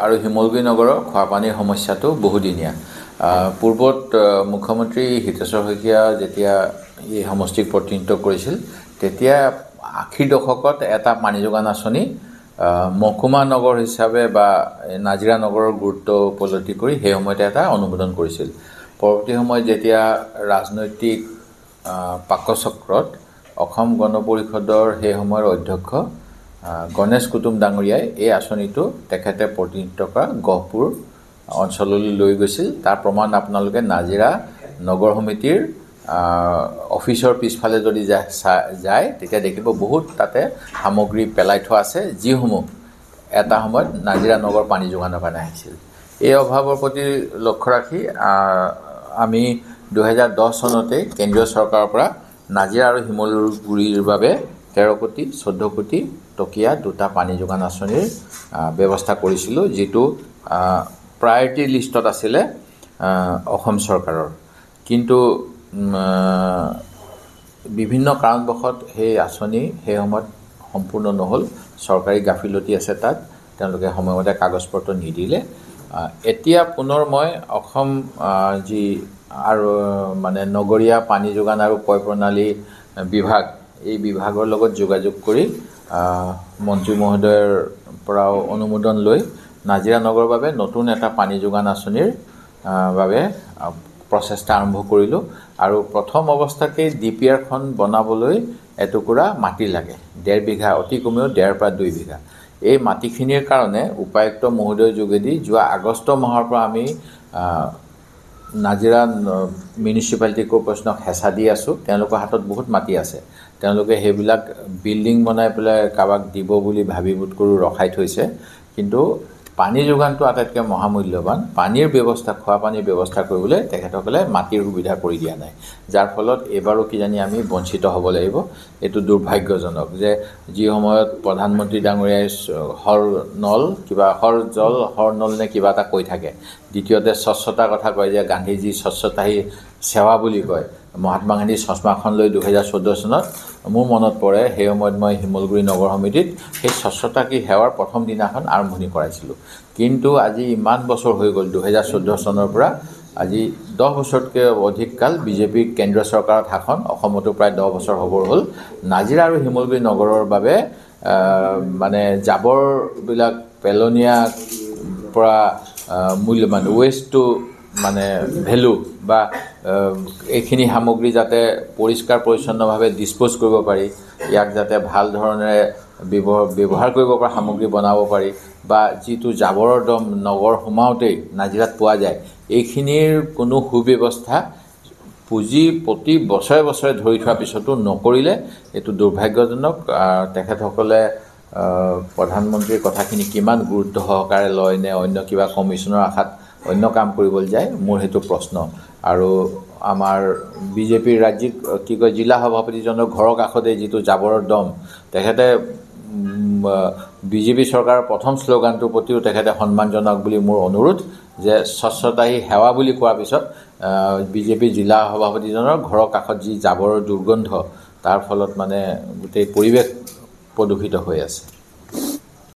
আৰু শিমলুগুৰি নগৰৰ খোৱাপানীৰ সমস্যাটো বহুদিনীয়া। পূৰ্বত মুখ্যমন্ত্ৰী হিতেশ্বৰ শইকীয়া যেতিয়া এই সমষ্টিক প্ৰতিনিধিত্ব কৰিছিল তেতিয়া ৮০ দশকত এটা পানী যোগান আঁচনি মহকুমা নগৰ হিচাপে বা নাজিৰা নগৰৰ গুৰুত্ব উপলব্ধি কৰি সেই সময়তে এটা অনুমোদন কৰিছিল। পৰৱৰ্তী সময়ত যেতিয়া ৰাজনৈতিক পাকচক্ৰত অসম গণ পৰিষদৰ সেই সময়ৰ অধ্যক্ষ গণেশ কুটুম ডাঙৰীয়াই এই আঁচনিটো তেখেতে প্ৰতিনিধিত্ব কৰা গহপুৰ অঞ্চললৈ লৈ গৈছিল। তাৰ প্ৰমাণ আপোনালোকে নাজিৰা নগৰ সমিতিৰ অফিচৰ পিছফালে যদি যায় তেতিয়া দেখিব বহুত তাতে সামগ্ৰী পেলাই থোৱা আছে, যিসমূহ এটা সময়ত নাজিৰা নগৰ পানী যোগানৰ কাৰণে আহিছিল। এই অভাৱৰ প্ৰতি লক্ষ্য ৰাখি আমি 2010 চনতে কেন্দ্ৰীয় চৰকাৰৰ পৰা নাজিৰা আৰু শিমলুগুৰিৰ বাবে 13 কোটি 14 কোটি টকীয়া দুটা পানী যোগান আঁচনিৰ ব্যৱস্থা কৰিছিলোঁ, যিটো প্ৰায়ৰিটি লিষ্টত আছিলে অসম চৰকাৰৰ। কিন্তু বিভিন্ন কাৰণবশত সেই আঁচনি সেই সময়ত সম্পূৰ্ণ নহ'ল। চৰকাৰী গাফিলতি আছে তাত, তেওঁলোকে সময়মতে কাগজ পত্ৰ নিদিলে। এতিয়া পুনৰ মই অসম যি আৰু মানে নগৰীয়া পানী যোগান আৰু পয় প্ৰণালী বিভাগ, এই বিভাগৰ লগত যোগাযোগ কৰি মন্ত্ৰী মহোদয়ৰ পৰাও অনুমোদন লৈ নাজিৰা নগৰৰ বাবে নতুন এটা পানী যোগান আঁচনিৰ বাবে প্ৰচেষ্টা আৰম্ভ কৰিলোঁ। আৰু প্ৰথম অৱস্থাতেই DPRখন বনাবলৈ এটুকুৰা মাটি লাগে, 1.5 বিঘা, অতি কমেও 1.5 পৰা 2 বিঘা। এই মাটিখিনিৰ কাৰণে উপায়ুক্ত মহোদয়ৰ যোগেদি যোৱা আগষ্ট মাহৰ পৰা আমি নাজিৰা মিউনিচিপালিটি কৰ্প'ৰেশ্যনক হেঁচা দি আছোঁ। তেওঁলোকৰ হাতত বহুত মাটি আছে, তেওঁলোকে সেইবিলাক বিল্ডিং বনাই পেলাই কাৰোবাক দিব বুলি ভাবি বোধ কৰোঁ ৰখাই থৈছে। কিন্তু পানী যোগানটো আটাইতকৈ মহামূল্যৱান। পানীৰ ব্যৱস্থা, খোৱা পানীৰ ব্যৱস্থা কৰিবলৈ তেখেতসকলে মাটিৰ সুবিধা কৰি দিয়া নাই, যাৰ ফলত এইবাৰো কিজানি আমি বঞ্চিত হ'ব লাগিব। এইটো দুৰ্ভাগ্যজনক যে যি সময়ত প্ৰধানমন্ত্ৰী ডাঙৰীয়াই হৰ নল কিবা হৰ জল হৰ নল নে কিবা এটা কৈ থাকে, দ্বিতীয়তে স্বচ্ছতাৰ কথা কয় যে গান্ধীজী স্বচ্ছতা হি সেৱা বুলি কয়। মহাত্মা গান্ধীৰ চশমাখন লৈ 2014 চনত মোৰ মনত পৰে, সেই সময়ত মই শিমলুগুৰি নগৰ সমিতিত সেই স্বচ্ছতা কি সেৱাৰ প্ৰথম দিনাখন আৰম্ভণি কৰাইছিলোঁ। কিন্তু আজি ইমান বছৰ হৈ গ'ল, 2014 চনৰ পৰা আজি 10 বছৰতকৈ অধিক কাল বিজেপিৰ কেন্দ্ৰীয় চৰকাৰত শাসন, অসমতো প্ৰায় 10 বছৰ হ'বৰ হ'ল। নাজিৰা আৰু শিমলুগুৰি নগৰৰ বাবে মানে জাবৰবিলাক পেলনীয়া পৰা মূল্যৱান ৱেষ্ট টু মানে ভেলু বা এইখিনি সামগ্ৰী যাতে পৰিষ্কাৰ পৰিচ্ছন্নভাৱে ডিছপ'জ কৰিব পাৰি, ইয়াক যাতে ভাল ধৰণেৰে ব্যৱহাৰ কৰিব পৰা সামগ্ৰী বনাব পাৰি, বা যিটো জাবৰৰ দম নগৰ সোমাওঁতেই নাজিৰাত পোৱা যায়, এইখিনিৰ কোনো সুব্যৱস্থা পুঁজি প্ৰতি বছৰে বছৰে ধৰি থোৱাৰ পিছতো নকৰিলে এইটো দুৰ্ভাগ্যজনক। তেখেতসকলে প্ৰধানমন্ত্ৰীৰ কথাখিনি কিমান গুৰুত্ব সহকাৰে লয় নে অন্য কিবা কমিশ্যনৰ আশাত অন্য কাম কৰিবলৈ যায়, মোৰ সেইটো প্ৰশ্ন। আৰু আমাৰ বিজেপিৰ ৰাজ্যিক জিলা সভাপতিজনৰ ঘৰৰ কাষতে যিটো জাবৰৰ দম, তেখেতে বিজেপি চৰকাৰৰ প্ৰথম শ্লোগানটোৰ প্ৰতিও তেখেতে সন্মান জনাওক বুলি মোৰ অনুৰোধ, যে স্বচ্ছতা হি সেৱা বুলি কোৱাৰ পিছত বিজেপি জিলা সভাপতিজনৰ ঘৰৰ কাষত যি জাবৰৰ দুৰ্গন্ধ, তাৰ ফলত মানে গোটেই পৰিৱেশ প্ৰদূষিত হৈ আছে।